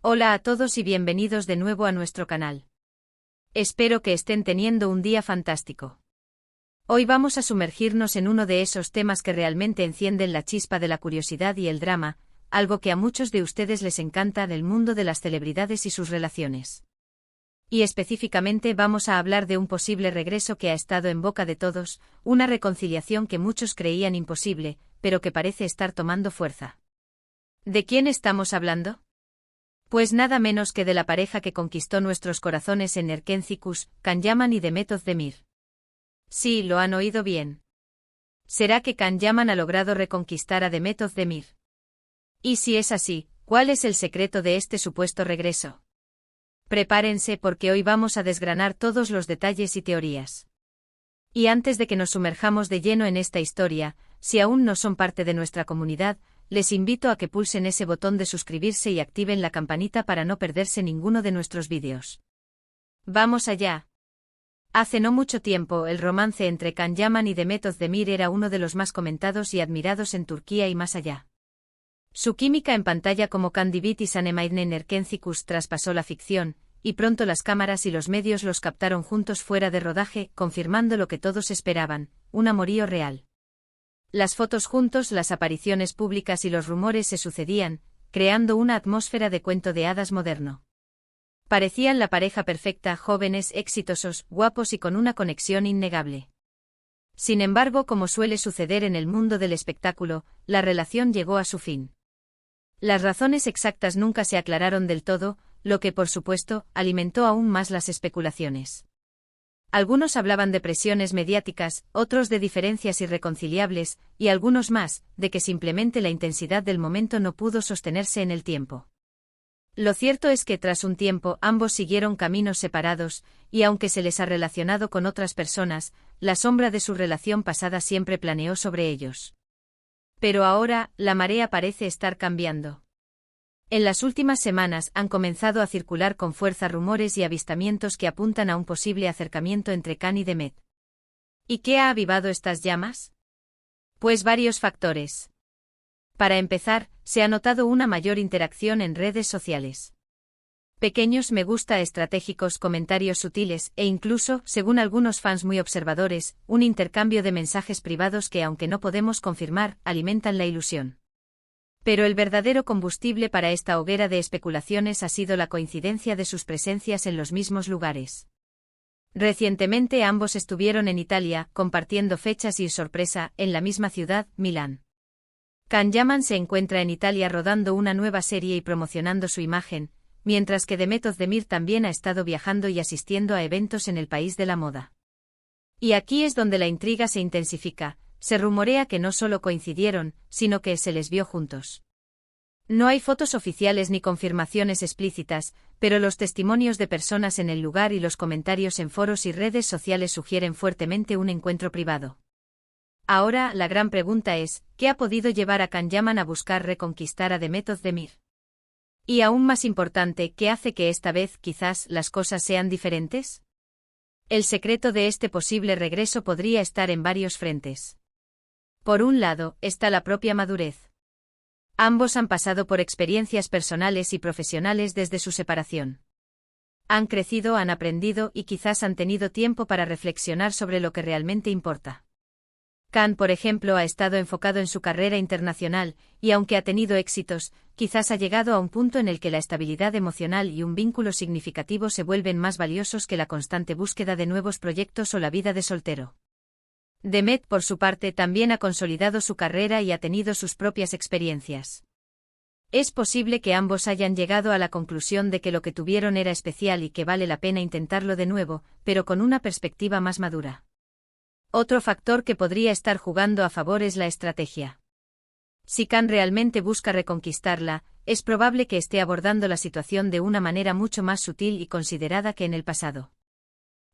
Hola a todos y bienvenidos de nuevo a nuestro canal. Espero que estén teniendo un día fantástico. Hoy vamos a sumergirnos en uno de esos temas que realmente encienden la chispa de la curiosidad y el drama, algo que a muchos de ustedes les encanta del mundo de las celebridades y sus relaciones. Y específicamente vamos a hablar de un posible regreso que ha estado en boca de todos, una reconciliación que muchos creían imposible, pero que parece estar tomando fuerza. ¿De quién estamos hablando? Pues nada menos que de la pareja que conquistó nuestros corazones en Erkenci Kuş, Can Yaman y Demet Özdemir. Sí, lo han oído bien. ¿Será que Can Yaman ha logrado reconquistar a Demet Özdemir? Y si es así, ¿cuál es el secreto de este supuesto regreso? Prepárense porque hoy vamos a desgranar todos los detalles y teorías. Y antes de que nos sumerjamos de lleno en esta historia, si aún no son parte de nuestra comunidad, les invito a que pulsen ese botón de suscribirse y activen la campanita para no perderse ninguno de nuestros vídeos. ¡Vamos allá! Hace no mucho tiempo, el romance entre Can Yaman y Demet Özdemir era uno de los más comentados y admirados en Turquía y más allá. Su química en pantalla como Can Divit y Sanemayne en Erkenci Kuş traspasó la ficción, y pronto las cámaras y los medios los captaron juntos fuera de rodaje, confirmando lo que todos esperaban, un amorío real. Las fotos juntos, las apariciones públicas y los rumores se sucedían, creando una atmósfera de cuento de hadas moderno. Parecían la pareja perfecta, jóvenes, exitosos, guapos y con una conexión innegable. Sin embargo, como suele suceder en el mundo del espectáculo, la relación llegó a su fin. Las razones exactas nunca se aclararon del todo, lo que, por supuesto, alimentó aún más las especulaciones. Algunos hablaban de presiones mediáticas, otros de diferencias irreconciliables, y algunos más, de que simplemente la intensidad del momento no pudo sostenerse en el tiempo. Lo cierto es que tras un tiempo ambos siguieron caminos separados, y aunque se les ha relacionado con otras personas, la sombra de su relación pasada siempre planeó sobre ellos. Pero ahora, la marea parece estar cambiando. En las últimas semanas han comenzado a circular con fuerza rumores y avistamientos que apuntan a un posible acercamiento entre Can y Demet. ¿Y qué ha avivado estas llamas? Pues varios factores. Para empezar, se ha notado una mayor interacción en redes sociales. Pequeños me gusta estratégicos, comentarios sutiles e incluso, según algunos fans muy observadores, un intercambio de mensajes privados que, aunque no podemos confirmar, alimentan la ilusión. Pero el verdadero combustible para esta hoguera de especulaciones ha sido la coincidencia de sus presencias en los mismos lugares. Recientemente ambos estuvieron en Italia, compartiendo fechas y, sorpresa, en la misma ciudad, Milán. Can Yaman se encuentra en Italia rodando una nueva serie y promocionando su imagen, mientras que Demet Özdemir también ha estado viajando y asistiendo a eventos en el país de la moda. Y aquí es donde la intriga se intensifica. Se rumorea que no solo coincidieron, sino que se les vio juntos. No hay fotos oficiales ni confirmaciones explícitas, pero los testimonios de personas en el lugar y los comentarios en foros y redes sociales sugieren fuertemente un encuentro privado. Ahora, la gran pregunta es, ¿qué ha podido llevar a Can Yaman a buscar reconquistar a Demet Özdemir? Y aún más importante, ¿qué hace que esta vez, quizás, las cosas sean diferentes? El secreto de este posible regreso podría estar en varios frentes. Por un lado, está la propia madurez. Ambos han pasado por experiencias personales y profesionales desde su separación. Han crecido, han aprendido y quizás han tenido tiempo para reflexionar sobre lo que realmente importa. Can, por ejemplo, ha estado enfocado en su carrera internacional, y aunque ha tenido éxitos, quizás ha llegado a un punto en el que la estabilidad emocional y un vínculo significativo se vuelven más valiosos que la constante búsqueda de nuevos proyectos o la vida de soltero. Demet, por su parte, también ha consolidado su carrera y ha tenido sus propias experiencias. Es posible que ambos hayan llegado a la conclusión de que lo que tuvieron era especial y que vale la pena intentarlo de nuevo, pero con una perspectiva más madura. Otro factor que podría estar jugando a favor es la estrategia. Si Can realmente busca reconquistarla, es probable que esté abordando la situación de una manera mucho más sutil y considerada que en el pasado.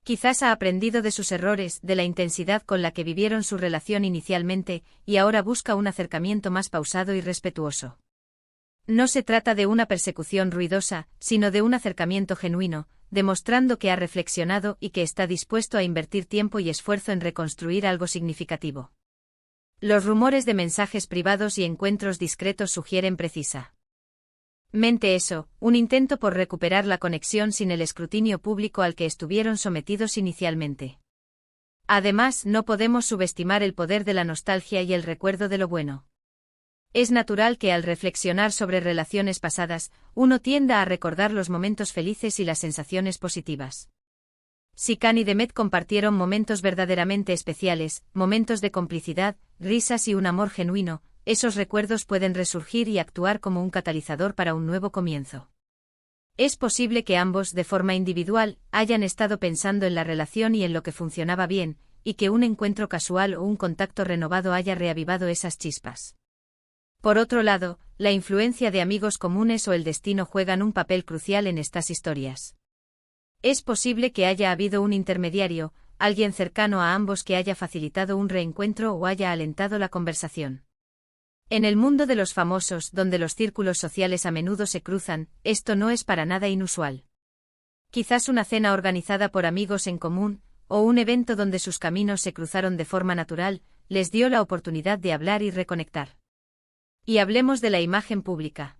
Quizás ha aprendido de sus errores, de la intensidad con la que vivieron su relación inicialmente, y ahora busca un acercamiento más pausado y respetuoso. No se trata de una persecución ruidosa, sino de un acercamiento genuino, demostrando que ha reflexionado y que está dispuesto a invertir tiempo y esfuerzo en reconstruir algo significativo. Los rumores de mensajes privados y encuentros discretos sugieren precisa Eso, un intento por recuperar la conexión sin el escrutinio público al que estuvieron sometidos inicialmente. Además, no podemos subestimar el poder de la nostalgia y el recuerdo de lo bueno. Es natural que al reflexionar sobre relaciones pasadas, uno tienda a recordar los momentos felices y las sensaciones positivas. Si Khan y Demet compartieron momentos verdaderamente especiales, momentos de complicidad, risas y un amor genuino, esos recuerdos pueden resurgir y actuar como un catalizador para un nuevo comienzo. Es posible que ambos, de forma individual, hayan estado pensando en la relación y en lo que funcionaba bien, y que un encuentro casual o un contacto renovado haya reavivado esas chispas. Por otro lado, la influencia de amigos comunes o el destino juegan un papel crucial en estas historias. Es posible que haya habido un intermediario, alguien cercano a ambos que haya facilitado un reencuentro o haya alentado la conversación. En el mundo de los famosos, donde los círculos sociales a menudo se cruzan, esto no es para nada inusual. Quizás una cena organizada por amigos en común, o un evento donde sus caminos se cruzaron de forma natural, les dio la oportunidad de hablar y reconectar. Y hablemos de la imagen pública.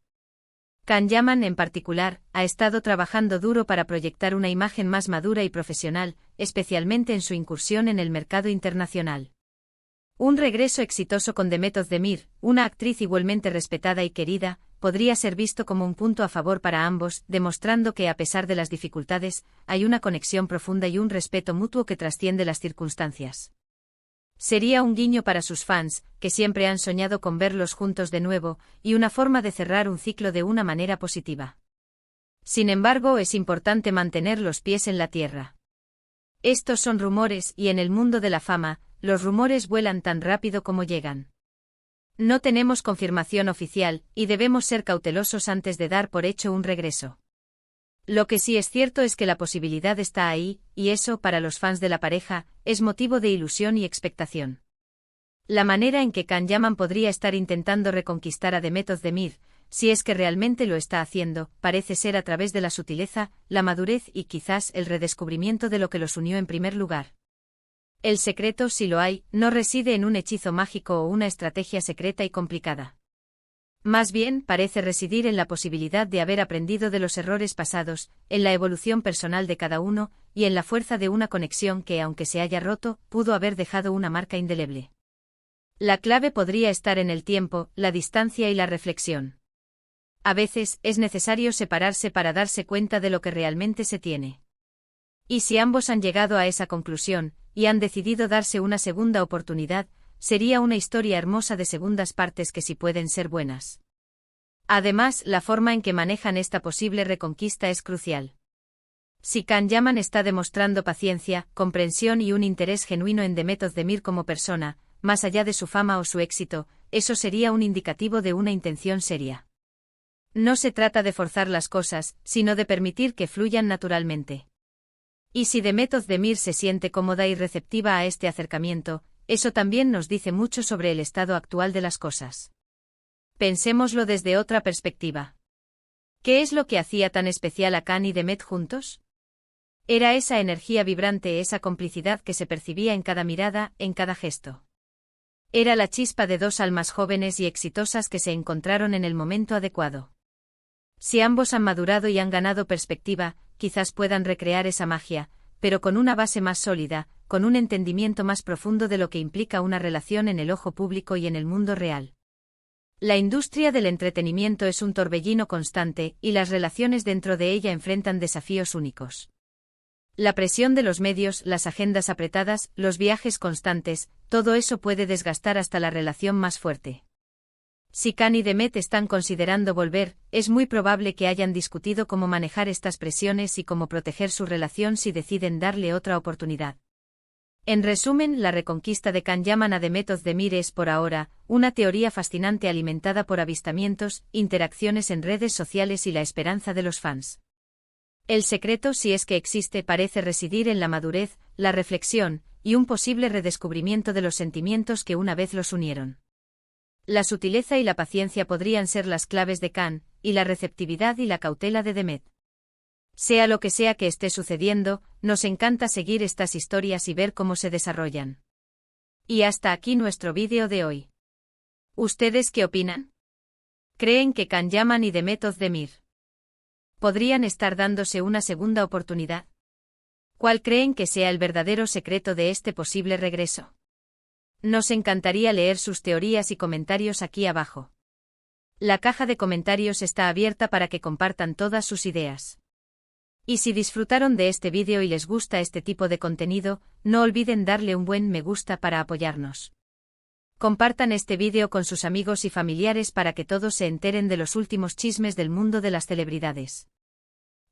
Can Yaman, en particular, ha estado trabajando duro para proyectar una imagen más madura y profesional, especialmente en su incursión en el mercado internacional. Un regreso exitoso con Demet Özdemir, una actriz igualmente respetada y querida, podría ser visto como un punto a favor para ambos, demostrando que a pesar de las dificultades, hay una conexión profunda y un respeto mutuo que trasciende las circunstancias. Sería un guiño para sus fans, que siempre han soñado con verlos juntos de nuevo, y una forma de cerrar un ciclo de una manera positiva. Sin embargo, es importante mantener los pies en la tierra. Estos son rumores y en el mundo de la fama, los rumores vuelan tan rápido como llegan. No tenemos confirmación oficial, y debemos ser cautelosos antes de dar por hecho un regreso. Lo que sí es cierto es que la posibilidad está ahí, y eso, para los fans de la pareja, es motivo de ilusión y expectación. La manera en que Can Yaman podría estar intentando reconquistar a Demet Özdemir, si es que realmente lo está haciendo, parece ser a través de la sutileza, la madurez y quizás el redescubrimiento de lo que los unió en primer lugar. El secreto, si lo hay, no reside en un hechizo mágico o una estrategia secreta y complicada. Más bien, parece residir en la posibilidad de haber aprendido de los errores pasados, en la evolución personal de cada uno, y en la fuerza de una conexión que, aunque se haya roto, pudo haber dejado una marca indeleble. La clave podría estar en el tiempo, la distancia y la reflexión. A veces, es necesario separarse para darse cuenta de lo que realmente se tiene. Y si ambos han llegado a esa conclusión, y han decidido darse una segunda oportunidad, sería una historia hermosa de segundas partes que sí pueden ser buenas. Además, la forma en que manejan esta posible reconquista es crucial. Si Can Yaman está demostrando paciencia, comprensión y un interés genuino en Demet Özdemir como persona, más allá de su fama o su éxito, eso sería un indicativo de una intención seria. No se trata de forzar las cosas, sino de permitir que fluyan naturalmente. Y si Demet Özdemir se siente cómoda y receptiva a este acercamiento, eso también nos dice mucho sobre el estado actual de las cosas. Pensémoslo desde otra perspectiva. ¿Qué es lo que hacía tan especial a Can y Demet juntos? Era esa energía vibrante, esa complicidad que se percibía en cada mirada, en cada gesto. Era la chispa de dos almas jóvenes y exitosas que se encontraron en el momento adecuado. Si ambos han madurado y han ganado perspectiva, quizás puedan recrear esa magia, pero con una base más sólida, con un entendimiento más profundo de lo que implica una relación en el ojo público y en el mundo real. La industria del entretenimiento es un torbellino constante, y las relaciones dentro de ella enfrentan desafíos únicos. La presión de los medios, las agendas apretadas, los viajes constantes, todo eso puede desgastar hasta la relación más fuerte. Si Can y Demet están considerando volver, es muy probable que hayan discutido cómo manejar estas presiones y cómo proteger su relación si deciden darle otra oportunidad. En resumen, la reconquista de Can Yaman a Demet Özdemir es, por ahora, una teoría fascinante alimentada por avistamientos, interacciones en redes sociales y la esperanza de los fans. El secreto, si es que existe, parece residir en la madurez, la reflexión, y un posible redescubrimiento de los sentimientos que una vez los unieron. La sutileza y la paciencia podrían ser las claves de Can, y la receptividad y la cautela de Demet. Sea lo que sea que esté sucediendo, nos encanta seguir estas historias y ver cómo se desarrollan. Y hasta aquí nuestro vídeo de hoy. ¿Ustedes qué opinan? Creen que Can Yaman y Demet Özdemir podrían estar dándose una segunda oportunidad. ¿Cuál creen que sea el verdadero secreto de este posible regreso? Nos encantaría leer sus teorías y comentarios aquí abajo. La caja de comentarios está abierta para que compartan todas sus ideas. Y si disfrutaron de este vídeo y les gusta este tipo de contenido, no olviden darle un buen me gusta para apoyarnos. Compartan este vídeo con sus amigos y familiares para que todos se enteren de los últimos chismes del mundo de las celebridades.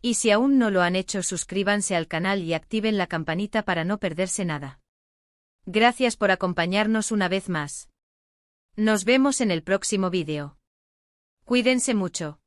Y si aún no lo han hecho, suscríbanse al canal y activen la campanita para no perderse nada. Gracias por acompañarnos una vez más. Nos vemos en el próximo vídeo. Cuídense mucho.